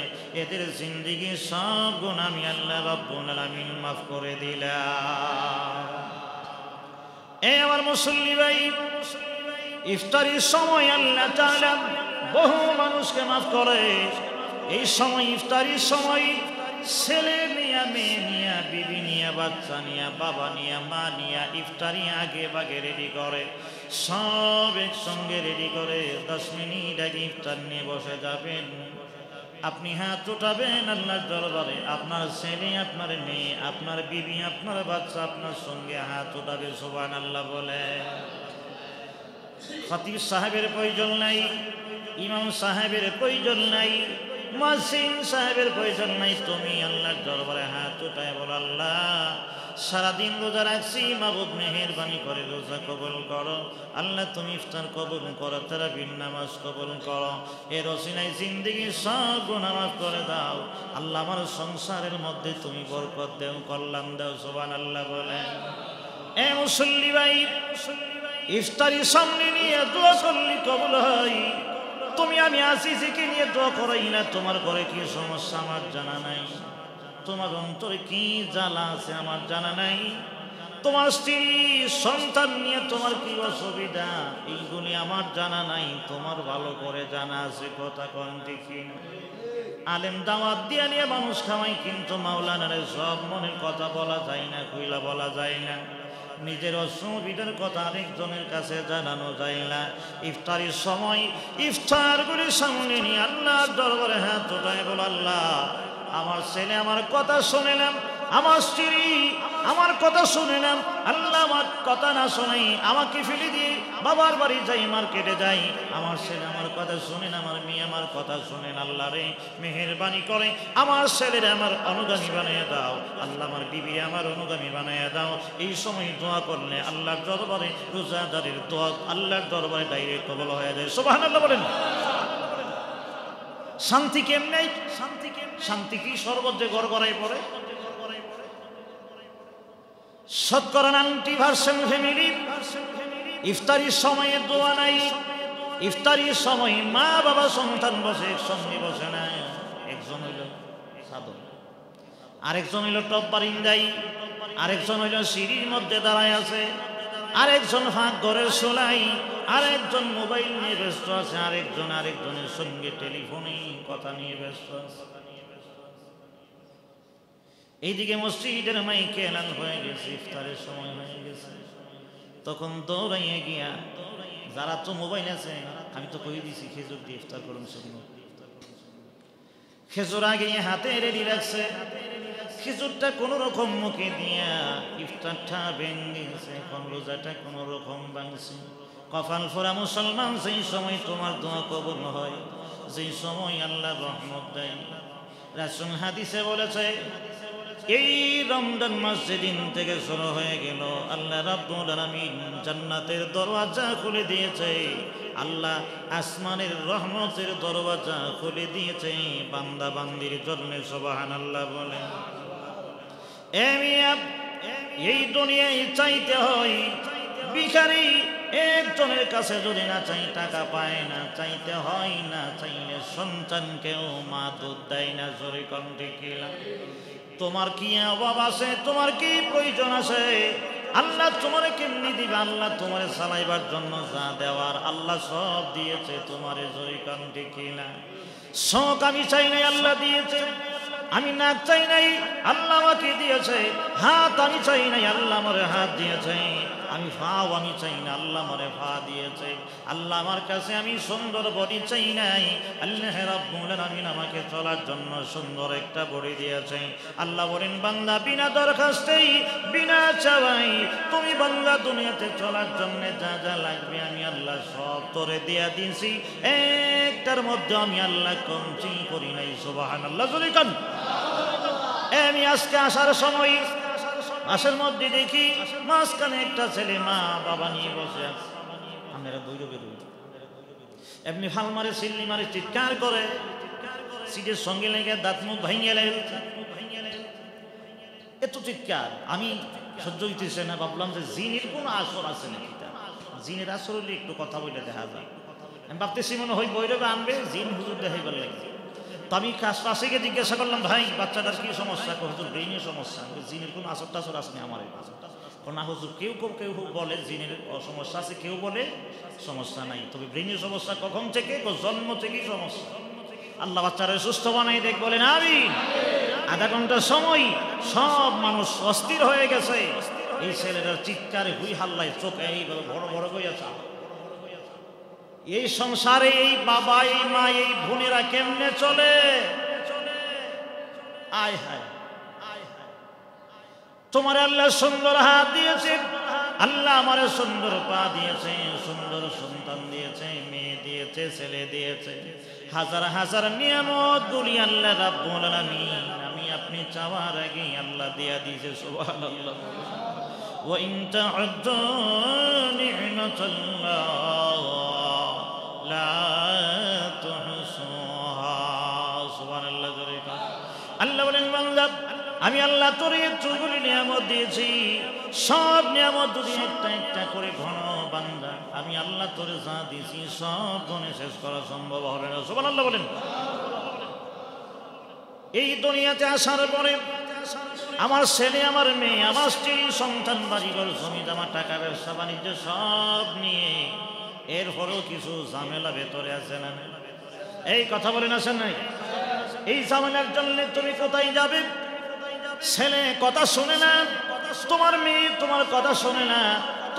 এদের জিন্দেগির সব গুনাহ আমি আল্লাহ রাব্বুল আলামিন মাফ করে দিলাম। এই আমার মুসল্লি ভাই, ইফতারির সময় আল্লাহ তাআলা বহু মানুষকে মাফ করে। এই সময় ইফতারির সময় ছেলে নিয়া, মেয়ে নিয়া, বিবি নিয়া, বাচ্চা নিয়া, বাবা নিয়া, মা নিয়া ইফতারি আগে বাগে রেডি করে, সব একসঙ্গে রেডি করে 10 মিনিট আগে ইফতার নিয়ে বসে যাবেন। আপনি হাত উঠাবেন আল্লাহর দরবারে, আপনার ছেলে, আপনার মেয়ে, আপনার বিবি, আপনার বাচ্চা আপনার সঙ্গে হাত উঠাবে। সুবহানাল্লাহ বলে। খতিব সাহেবের প্রয়োজন নাই, ইমাম সাহেবের প্রয়োজন নাই, মুয়াজ্জিন সাহেবের প্রয়োজন নাই। তুমি আল্লাহর দরবারে হাত উঠায় বল, আল্লাহ সারাদিন রোজা রাখছি, মাবুদ মেহেরবানি করে রোজা কবুল করো। আল্লাহ তুমি ইফতার কবুল করো, তারাবির নামাজ কবুল করো, এর ওসিলায় জিন্দেগির সব গুনাহ মাফ করে দাও। আল্লাহ আমার সংসারের মধ্যে তুমি বরকত দাও, কল্যাণ দাও। সুবহানাল্লাহ বলেন। এ মুসল্লি ভাই, ইফতারি সামনে নিয়ে দোয়া করলে কবুল হয়। তুমি আমি আসিকে নিয়ে দোয়া করাই না, তোমার ঘরে কি সমস্যা আমার জানা নাই, তোমার অন্তরে কি জ্বালা আছে আমার জানা নাই, তোমার স্ত্রী সন্তান নিয়ে তোমার কি অসুবিধা এইগুলি আমার জানা নাই, তোমার ভালো করে জানা আছে। কথা কোন ঠিক? আলেম দাওয়াত দিয়ে নিয়ে মানুষ খাওয়াই, কিন্তু মাওলানার সব মনের কথা বলা যায় না, কইলা বলা যায় না, নিজের অসুবিধার কথা আরেকজনের কাছে জানানো যায় না। ইফতারির সময় ইফতার করে সামনে নিয়ে আল্লাহর দরবারে হাত উঠায় বল, আল্লাহ আমার ছেলে আমার কথা শুনলাম, আমার স্ত্রী আমার কথা শুনলাম, আল্লাহ আমার কথা না শোনাই আমাকে ফেলে দিয়ে বাবার বাড়ি যাই, মার্কেটে যাই, আমার ছেলে আমার কথা শুনেন, আমার মেয়ে আমার কথা শুনেন, আল্লাহ রে মেহেরবানি করে আমার ছেলের আমার অনুগামী বানিয়ে দাও, আল্লাহ আমার বিবি আমার অনুগামী বানিয়ে দাও। এই সময় দোয়া করলে আল্লাহর দরবারে রোজাদারের দোয়া আল্লাহর দরবারে ডাইরেক্ট কবুল হয়ে যায়। সুবহানাল্লাহ বলেন। শান্তি কেমনে? শান্তি কি সর্বত্র গড়গড়াই পড়ে? শতকরা 90% ফ্যামিলি ইফতারির সময়ে দোয়া নাই। ইফতারির সময় মা বাবা সন্তান বসে একসঙ্গে বসে না, একজন হইল সাধন, আরেকজন হইল টপ বারিন্দাই, আরেকজন হইল সিঁড়ির মধ্যে দাঁড়ায় আছে, আরেকজন ফাঁক ঘরের সোলাই, আরেকজন মোবাইল নিয়ে ব্যস্ত আছে, আরেকজনের সঙ্গে টেলিফোনে কথা নিয়ে ব্যস্ত আছে। এইদিকে মসজিদের মাইকে এলান হয়ে গেছে, ইফতারের সময় হয়ে গেছে। তখন দৌড়াইয়ে গিয়া যারা তো মোবাইল আছে, আমি তো কই দিছি খেজুর দিয়ে ইফতার করুন, শুকনো খেজুর আগে হাতে রেডি রাখছে, খেজুরটা কোন রকম মুখে দিয়া ইফতারটা ভেঙেছে, এখন রোজাটা কোন রকম ভাঙছে। কপাল ফোরা মুসলমান, সেই সময় তোমার দোয়া কবুল হয়, যেই সময় আল্লাহ রহমত দেয়। রাসূল হাদিসে বলেছে, এই রমজান মাস যেদিন থেকে শুরু হয়ে গেল, আল্লাহ রাব্বুল আলামিন জান্নাতের দরওয়াজা খুলে দিয়েছে, আল্লাহ আসমানের রহমতের দরওয়াজা খুলে দিয়েছে বান্দা বান্দির জন্য। সুবহানাল্লাহ বলেন। এই দুনিয়ায় চাইতে হয়, ভিখারি একজনের কাছে যদি না চাই টাকা পায় না, চাইতে হয় না চাইলে সন্তানকেও মা দুধ দেয় না। জোরে কণ্ঠে কিলা, তোমার কি অভাব আছে, তোমার কি প্রয়োজন আছে, আল্লাহ তোমারে কেমনি দিবে, আল্লাহ তোমারে চালাইবার জন্য যা দেওয়ার আল্লাহ সব দিয়েছে তোমারে। জোরে কণ্ঠে কিলা, শোক আমি চাই নাই, আল্লাহ দিয়েছে। আমি নাক চাই নাই, আল্লাহ আমাকে দিয়েছে। হাত আমি চাই নাই, আল্লাহ আমারে হাত দিয়েছে। আমি ফাও আমি চাই না, আল্লাহ আমারে ফা দিয়েছে। আল্লাহ আমার কাছে আমি সুন্দর বডি চাই নাই, আল্লাহ রাব্বুল আলামিন আমাকে চলার জন্য সুন্দর একটা বডি দিয়েছে। আল্লাহ বলেন, বান্দা বিনা দরখাস্তেই বিনা চাওয়াই তুমি বান্দা দুনিয়াতে চলার জন্য যা যা লাগবে আমি আল্লাহ সব তোরে দিয়া দিয়েছি, একটার মধ্যে আমি আল্লাহ কমতি করি নাই। সুবহানাল্লাহ জোরে কান। আমি আজকে আসার সময় মাসের মধ্যে দেখি মাঝখানে একটা ছেলে মা বাবা নিয়ে বসে আছে, আমরা দৌড়বে এমনি ফাল মারে, সিল্লি মারে, চিৎকার করে, সিটের সঙ্গে লেগে দাঁত মুখ ভাঙিয়ে লাগে, এত চিৎকার আমি সহ্য হইতেছে না। ভাবলাম যে জিনের কোন আসর আছে নাকি, জিনের আসর হলে একটু কথা বলে দেখা যায়। আমি ভাবতেছি মনে হয় বৈরবে আনবে, জিন হুজুর দেখাইবার লাগে। তো আমি পাশে গিয়ে জিজ্ঞাসা করলাম, ভাই বাচ্চাটার কি সমস্যা? হুজুর ব্রেনের সমস্যা। জিনের কোনো আসর টাসর আসেনি আমার না হুজুর। কেউ কেউ বলে জিনের সমস্যা আছে, কেউ বলে সমস্যা নাই, তবে ব্রেনের সমস্যা কখন থেকে? জন্ম থেকেই সমস্যা। আল্লাহ বাচ্চারা সুস্থ বানাই দেখ, বলেন আমিন। আধা ঘন্টা সময় সব মানুষ অস্থির হয়ে গেছে। এই ছেলেটার চিৎকারে হুই হাল্লায় চোখে এইভাবে বড় বড় হইয়াছে। এই সংসারে এই বাবা এই মা এই বোনেরা কেমনে চলে? আয় হায়, তোমার আল্লাহ সুন্দর হাত দিয়েছে, আল্লাহ আমারে সুন্দর পা দিয়েছে, সুন্দর সন্তান দিয়েছে, মেয়ে দিয়েছে, ছেলে দিয়েছে, হাজার হাজার নিয়ামত গুলি আল্লাহ রাব্বুল আলামিন আমি আপনি চাওয়ার আগে আল্লাহ দিয়া দিয়েছে। সুবহানাল্লাহ। ওয়া ইন তা'উদ্দু নি'মাতাল্লাহ লা তুহসুহা। সুবহানাল্লাহ। আল্লাহ বলেন, বান্দা আমি আল্লাহ তোর এতগুলি নিয়ামত দিয়েছি, সব নিয়ামত যদি একটা একটা করে ঘন বান্দা আমি আল্লাহ তোরে যা দিয়েছি সব গণে শেষ করা সম্ভব হবে না। সুবহানাল্লাহ বলেন। এই দুনিয়াতে আসার পরে আমার ছেলে আমার মেয়ে আমার স্ত্রী সন্তান বাড়িঘর জমি জমা টাকা ব্যবসা বাণিজ্য সব নিয়ে এরপরেও কিছু ঝামেলা ভেতরে আছে না? এই কথা বলেন, আছেন নাই? এই ঝামেলার জন্য তুমি কোথায় যাবে? ছেলে কথা শোনে না, তোমার মেয়ে তোমার কথা শোনে না,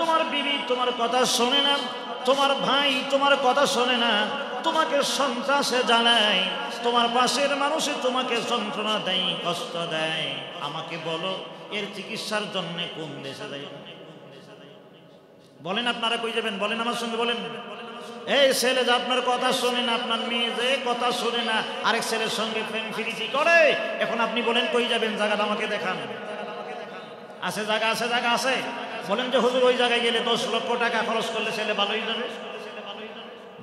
তোমার বিবি তোমার কথা শোনে না, তোমার ভাই তোমার কথা শোনে না, তোমাকে সন্ত্রাসে জানায়, তোমার পাশের মানুষে তোমাকে যন্ত্রণা দেয়, কষ্ট দেয়। আমাকে বলো এর চিকিৎসার জন্য কোন দেশে যাই? বলেন আপনারা কই যাবেন? বলেন আমার সঙ্গে বলেন। এই ছেলে যে আপনার কথা শোনে না, আপনার মেয়ে যে কথা শোনে না, আরেক ছেলের সঙ্গে প্রেম ফিরিতি করে, এখন আপনি বলেন কই যাবেন? জায়গাটা আমাকে দেখান। আছে জায়গা? আছে জায়গা? আছে? বলেন যে হুজুর ওই জায়গায় গেলে 10 লক্ষ টাকা খরচ করলে ছেলে ভালো হয়ে যাবে।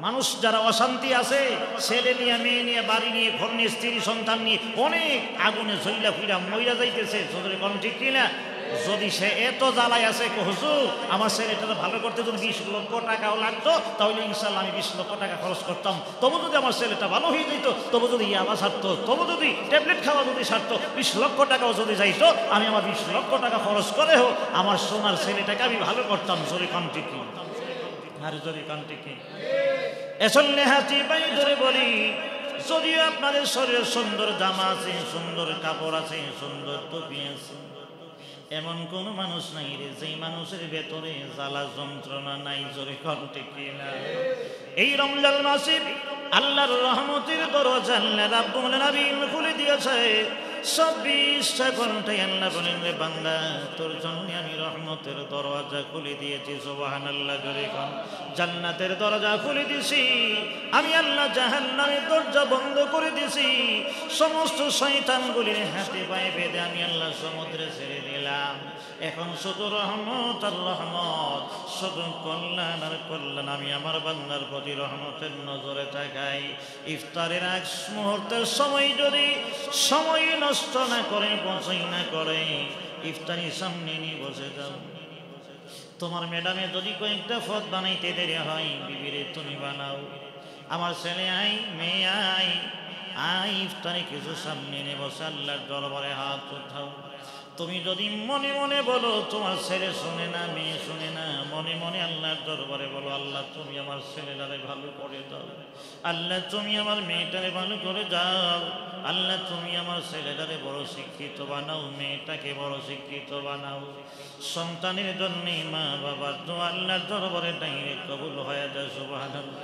মানুষ যারা অশান্তি আছে, ছেলে নিয়ে মেয়ে নিয়ে বাড়ি নিয়ে ঘর নিয়ে স্ত্রী সন্তান নিয়ে অনেক আগুনে ঝইলা ফিরা মইরা যাইতেছে, কোন ঠিক কিনা? যদি সে এত জ্বালায় আছে, হুজুর আমার ছেলেটা ভালো করতে যদি 20 লক্ষ টাকাও লাগতো, তাহলে ইনশাল্লাহ আমি 20 লক্ষ টাকা খরচ করতাম, তবু যদি আমার ছেলেটা ভালো হয়ে যেত, তবু যদি ইয়াবা ছাড়তো, তবু যদি ট্যাবলেট খাওয়া যদি ছাড়তো, 20 লক্ষ টাকাও যদি যাইতো, আমি আমার 20 লক্ষ টাকা খরচ করে হোক আমার সোনার ছেলেটাকে আমি ভালো করতাম। জোরে কান ঠিক কি? আর জোরে কান ঠিক কি? এসলে হাতি পাই ধরে বলি, যদিও আপনাদের শরীরে সুন্দর জামা আছে, সুন্দর কাপড় আছে, সুন্দর টুপি আছে, এমন কোন মানুষ নাই রে যেই মানুষের ভেতরে জ্বালা যন্ত্রণা নাই। জোরে কণ্ঠে কিনা? এই রমজান মাসে আল্লাহর রহমতের দরজা আল্লাহ রাব্বুল আলামিন খুলে দিয়েছে। 24টা ঘন্টায় আল্লাহ বলেন, রে বান্দা তোর জন্য আমি রহমতের দরজা খুলে দিয়েছি। সুবহানাল্লাহ। জোরে কোন? জান্নাতের দরজা খুলে দিয়েছি আমি আল্লাহ, জাহান্নামের দরজা বন্ধ করে দিয়েছি। সমস্ত শয়তানগুলির হাতে পায়ে বেঁধে আমি আল্লাহ সমুদ্রে ছেড়ে দিলাম। এখন শুধু রহমত আর রহমত, শুধু কল্যাণ আর কল্যাণ। আমি আমার বান্দার প্রতি রহমতের নজরে তাকাই। ইফতারের এক মুহূর্তের সময় যদি সময় নষ্ট না করে, বসই না করে, ইফতারি সামনে নিয়ে বসে যাও। তোমার ম্যাডামে যদি কয়েকটা পদ বানাইতে দেরি হয়, বিবিরে তুমি বানাও। আমার ছেলে আই, মেয়ে আই, আই ইফতারি কিছু সামনে নিয়ে বসে আল্লাহর দরবারে হাত উঠাও। তুমি যদি মনে মনে বলো তোমার ছেলে শুনে না, মেয়ে শুনে না, মনে মনে আল্লাহর দরবারে বলো, আল্লাহ তুমি আমার ছেলেটারে ভালো করে দাও, আল্লাহ তুমি আমার মেয়েটারে ভালো করে যাও, আল্লাহ তুমি আমার ছেলেটারে বড় শিক্ষিত বানাও, মেয়েটাকে বড় শিক্ষিত বানাও। সন্তানের জন্য মা বাবার দোয়া আল্লাহর দরবারে ডাইরেক্ট কবুল হয়ে যায়। সুবহানাল্লাহ।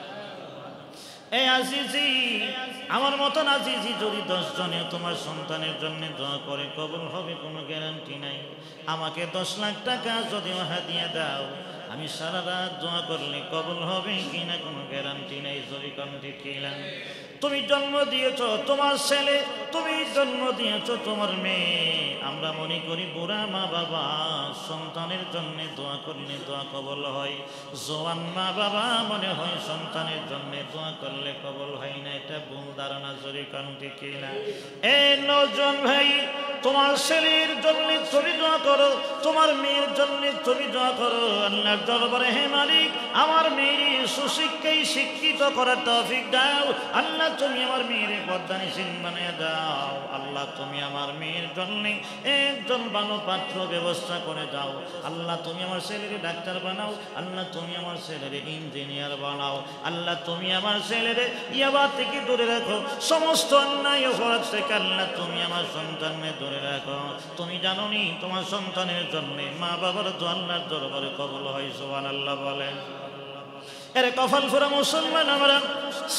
এই আজিজি, আমার মতন আজিজি যদি 10 জনে তোমার সন্তানের জন্য দোয়া করে, কবুল হবে কোনো গ্যারান্টি নাই। আমাকে 10 লাখ টাকা যদি হাদিয়া দাও, আমি সারা রাত দোয়া করলে কবুল হবে কিনা কোনো গ্যারান্টি নাই। জরি কণ্ঠে কিলাম? তুমি জন্ম দিয়েছ তোমার ছেলে, তুমি জন্ম দিয়েছ তোমার মেয়ে। আমরা মনে করি বুড়া মা বাবা সন্তানের জন্য দোয়া করলে দোয়া কবল হয়, জওয়ান মা বাবা মনে হয় সন্তানের জন্য দোয়া করলে কবল হয় না। এটা ভুল ধারণা। জোরে কণ্ঠে কিনা? এই নওজোয়ান ভাই, তোমার ছেলের জন্য তুমি দোয়া করো, তোমার মেয়ের জন্য তুমি দোয়া করো আল্লাহর দরবারে। হে মালিক, আমার মেয়ের সুশিক্ষায় শিক্ষিত করার তৌফিক দাও। আল্লাহ তুমি আমার মেয়ের পর্দানিশীল বানিয়ে দাও। আল্লাহ তুমি আমার মেয়ের জন্য একজন ভালো পাত্র ব্যবস্থা করে দাও। আল্লাহ তুমি আমার ছেলেকে ডাক্তার বানাও। আল্লাহ তুমি আমার ছেলেরে ইঞ্জিনিয়ার বানাও। আল্লাহ তুমি আমার ছেলেরে ইয়াবা থেকে দূরে রাখো, সমস্ত অন্যায় অপরাধ থেকে আল্লাহ তুমি আমার সন্তানকে দূরে রাখো। তুমি জানো নি তোমার সন্তানের জন্য মা বাবার দোয়া আল্লাহর দরবারে কবুল হয়। সুবহানাল্লাহ বলেন। এর কপাল ফোরা মুসলমান, আমরা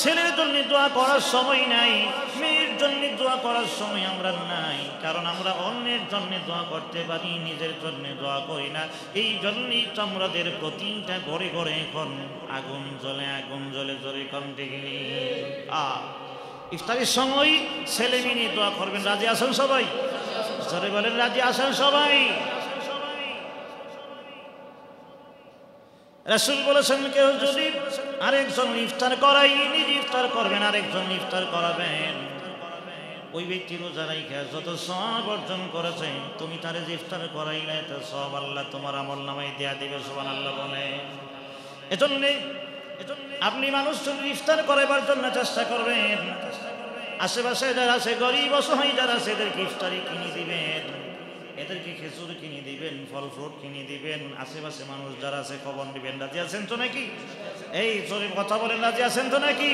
ছেলের জন্য দোয়া করার সময় নাই, মেয়ের জন্য দোয়া করার সময় আমরা নাই। কারণ আমরা অন্যের জন্য দোয়া করতে পারি, নিজের জন্য দোয়া করি না। এই জন্যই তো আমাদের প্রতিটা ঘরে ঘরে এখন আগুন জ্বলে, আগুন জ্বলে। জোরে কণ্ঠে গেলে ইফতারের সময় ছেলে মেয়ে নিয়ে দোয়া করবেন। রাজি আছেন সবাই? জোরে বলেন, রাজি আছেন সবাই? রাসূল বলেছেন, কেউ যদি আরেকজন ইফতার করাই নিজে ইফতার করবেন, আরেকজন ইফতার করাবেন, ওই ব্যক্তি রোজা রাইখা যত সওয়াব অর্জন করেছে, তুমি তারে যে ইফতার করাইলে তার সওয়াব আল্লাহ তোমার আমলনামায় দেয়া দিবে। সুবহানাল্লাহ বলে। এজন্য আপনি মানুষজন ইফতার করাবার জন্য চেষ্টা করবেন। আশেপাশে যারা আছে, গরিব অসহায় যারা আছে, এদেরকে ইফতারি কিনে দিবেন, এদেরকে খেজুর কিনে দিবেন, ফল ফ্রুট কিনে দিবেন। আশেপাশে মানুষ যারা আছে খবর দিবেন। রাজি আছেন তো নাকি? এই জোরে কথা বলেন, রাজি আছেন তো নাকি?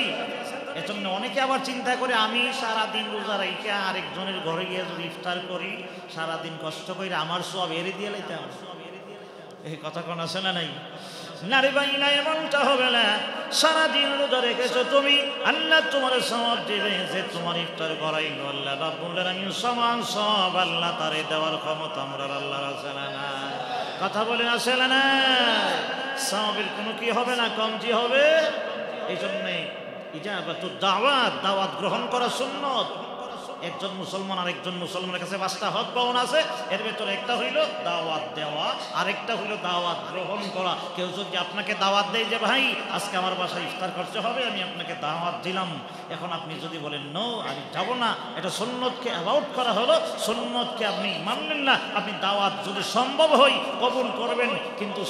এজন্য অনেকে আবার চিন্তা করে আমি সারাদিন রোজা রেখে আরেকজনের ঘরে গিয়ে যদি ইফতার করি, সারাদিন কষ্ট করে আমার সব এড়ে দিয়ে লাইতাম। এই কথা কোন আছে না নাই? নারী বাইনা এমনটা হবে না। সারাদিন রোজা রেখেছো তুমি, আল্লাহ তোমার সওয়াব দেবে যে তোমার ইফতার করাইলো। আল্লাহ রাব্বুল আলামিন সমান সব আল্লাহ তারে দেওয়ার ক্ষমতা আমরা আল্লাহর আছে না নাই? কথা বলেন আছে না নাই? সওয়াবের কোনো কি হবে না, কমতি হবে। এই জন্যে ইজাবাতুদ দাওয়াত, দাওয়াত গ্রহণ করা সুন্নত। একজন মুসলমান আরেকজন মুসলমানের কাছে 5টা হক পাওনা আছে, এর ভেতরে একটা হইল দাওয়াত দেওয়া, আরেকটা হইল দাওয়াত গ্রহণ করা। কেউ যদি আপনাকে দাওয়াত দেয় যে ভাই আজকে আমার বাসায় ইফতার করতে হবে, আমি আপনাকে দাওয়াত দিলাম, এখন আপনি যদি বলেন নো আমি যাব না, এটা সুন্নতকে অ্যাবাউট করা হলো, সুন্নতকে আপনি মানলেন না। আপনি দাওয়াত যদি সম্ভব হয় কবুল করবেন, কিন্তু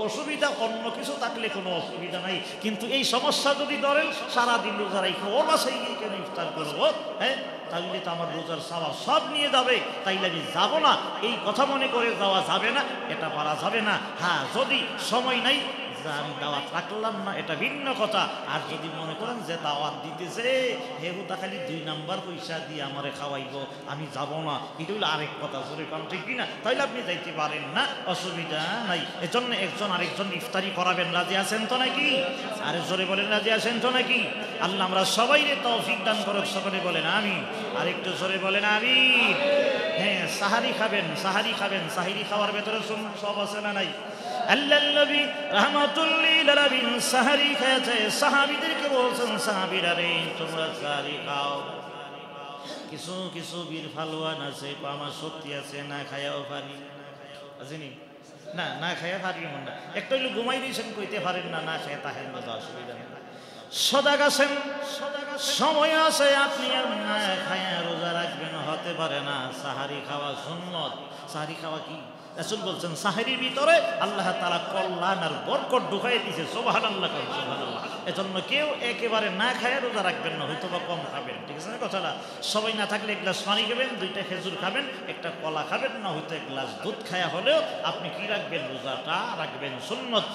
অসুবিধা অন্য কিছু থাকলে কোনো অসুবিধা নাই। কিন্তু এই সমস্যা যদি ধরেন সারাদিন রোজা রাখবো, ওর বাসায় গিয়ে কেন ইফতার করবো, হ্যাঁ তাহলে তো আমার রোজার সওয়াব সব নিয়ে যাবে, তাইলে আমি যাব না, এই কথা মনে করে যাওয়া যাবে না, এটা পারা যাবে না। হ্যাঁ যদি সময় নাই আমি দাওয়াত রাখলাম না, এটা ভিন্ন কথা। আর যদি মনে করেন যে দাওয়াত দিতেছে হেহুদা খালি 2 নাম্বার পয়সা দিয়ে আমারে খাওয়াইব, আমি যাব না, এটা হলো আরেক কথা। জোরে কারণ ঠিক কিনা? তাইলে আপনি যাইতে পারেন না, অসুবিধা নাই। এজন্য একজন আরেকজন ইফতারি করাবেন, রাজি আছেন তো নাকি? আরে জোরে বলেন রাজি আছেন তো নাকি? আল্লাহ আমরা সবাই তৌফিক দান করুক, সকলে বলেন আমিন। আরেকটু জোরে বলেন আমিন। হ্যাঁ সাহারি খাবেন, সাহারি খাবেন, সাহারি খাওয়ার ভেতরে সব আছে না নাই? আল্লাহ নবী রাহমাতুল্লিল আলামিন সাহারি খেয়েছে, সাহাবীদেরকে বলছেন সাহাবীরা রে তোমরা সাহারি খাও। কিছু কিছু বীর ফালোয়ান আছে, আমার শক্তি আছে, না খায়াও পারি, আসেনি না, না খায়া পারি মন না, একটা হইলো ঘুমাই দিয়েছেন কইতে পারেন না, না খায় তাহেন বোঝা অসুবিধা নেই। সজাগ আছেন, সময় আছে, আপনি না খায়া রোজা রাখবেন, হতে পারে না। সাহারি খাওয়া সুন্নত। সাহারি খাওয়া কি? রাসূল বলছেন সাহারির ভিতরে আল্লাহ তাআলা কল্যাণ আর বরকত ঢুকাই দিয়েছে। সুবহানাল্লাহ, সুবহানাল্লাহ। এজন্য কেউ একেবারে না খায় রোজা রাখবেন না, হয়তো বা কম খাবেন, ঠিক আছে না কথাটা? সবাই না থাকলে 1 গ্লাস পানি খাবেন, 2টা খেজুর খাবেন, একটা কলা খাবেন, না হয়তো 1 গ্লাস দুধ খায়া হলেও আপনি কি রাখবেন? রোজাটা রাখবেন সুন্নত।